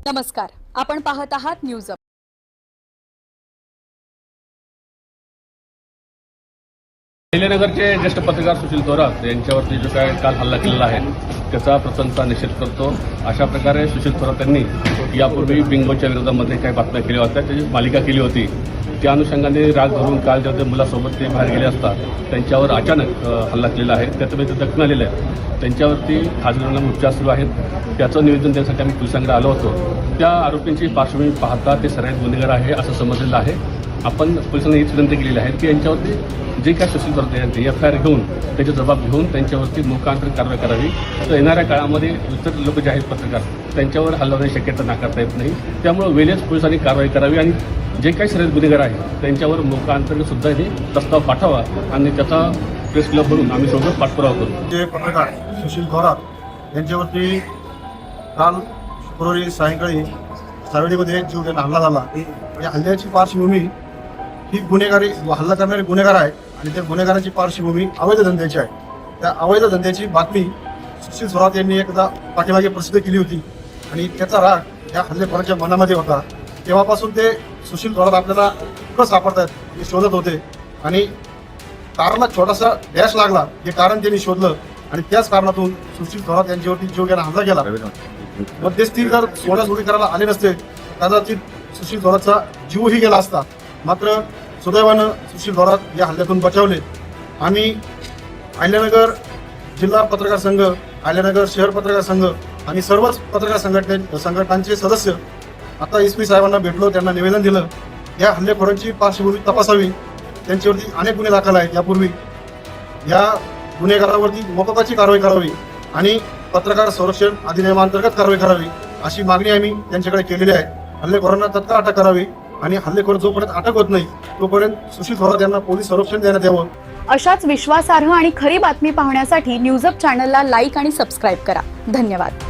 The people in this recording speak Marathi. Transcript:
नमस्कार, आपण पाहत आहात न्यूज अप। अहिल्यानगरचे ज्येष्ठ पत्रकार सुशील थोरात यांच्यावरती जो काय काल हल्ला केलेला आहे त्याचा प्रथमतः निषेध करतो। अशा प्रकारे सुशील थोरात यांनी यापूर्वी बिंगोच्या विरोधामध्ये काही बातम्या केल्या होत्या, त्याची मालिका केली होती। त्या अनुषंगाने राग धरून काल ज्या मुलासोबत ते बाहेर गेले असता त्यांच्यावर अचानक हल्ला केलेला आहे, त्यातून ते दखन आलेलं आहे। त्यांच्यावरती खाजगी रुग्णालयात उपचार सुरू आहेत। त्याचं निवेदन देण्यासाठी आम्ही पोलिसांकडे आलो होतो। त्या आरोपींची पार्श्वभूमी पाहता ते सराईत गुन्हेगार आहे असं समजलेलं आहे। आपण पोलिसांना हीच विनंती केलेली आहे की यांच्यावरती जे काय सुशील थोरात यांचे एफ.आय.आर. घेऊन त्याचे जबाब घेऊन त्यांच्यावरती मोकांतर कारवाई करावी। तर येणाऱ्या काळामध्ये इतर लोक जे आहेत पत्रकार त्यांच्यावर हल्ला होण्याची शक्यता नाकारता येत नाही। त्यामुळे वेळेच पोलिसांनी कारवाई करावी आणि जे काही सराईत गुन्हेगार आहेत त्यांच्यावर मोकांतर सुद्धा हे प्रस्ताव पाठवा आणि त्याचा प्रेस क्लब भरून आम्ही सोबत पाठपुरावा करू। जे पत्रकार सुशील थोरात यांच्यावरती काल शुक्रवारी सायंकाळी सावेडीमध्ये जीवघेणा हल्ला झाला। या हल्ल्याची पार्श्वभूमी ही गुन्हेगारी हल्ला करणारे गुन्हेगार आहे आणि त्या गुन्हेगाराची पार्श्वभूमी अवैध धंद्याची आहे। त्या अवैध धंद्याची बातमी सुशील थोरात यांनी एकदा पाठीमागे प्रसिद्ध केली होती आणि त्याचा राग या हल्लेखोराच्या मनामध्ये होता। तेव्हापासून ते सुशील थोरात आपल्याला कुठं सापडतात हे शोधत होते आणि कारला छोटासा डॅश लागला हे कारण त्यांनी शोधलं आणि त्याच कारणातून सुशील थोरात यांच्यावरती जीवघेणा हल्ला केला। मध्यस्थी जर सोडासोडी करायला आले नसते कदाचित सुशील थोरातचा जीवही गेला असता। मात्र सुदैवानं सुशील थोरात या हल्ल्यातून बचावले। आम्ही अहिल्यानगर जिल्हा पत्रकार संघ, अहिल्यानगर शहर पत्रकार संघ आणि सर्वच पत्रकार संघटनांचे सदस्य आता एस.पी. साहेबांना भेटलो, त्यांना निवेदन दिलं या हल्लेखोरांची पार्श्वभूमी तपासावी, त्यांच्यावरती अनेक गुन्हे दाखल आहेत। यापूर्वी या गुन्हेगारावरती मोकाची कारवाई करावी आणि पत्रकार संरक्षण अधिनियमांतर्गत कारवाई करावी अशी मागणी आम्ही त्यांच्याकडे केलेली आहे। हल्लेखोरांना तत्काळ अटक करावी आणि हल्लेखोर जोपर्यंत अटक होत नाही तोपर्यंत सुशील थोरात यांना पोलीस संरक्षण देण्यात यावं। अशाच विश्वासार्ह आणि खरी बातमी पाहण्यासाठी न्यूज अप चॅनलला लाईक आणि सबस्क्राईब करा। धन्यवाद।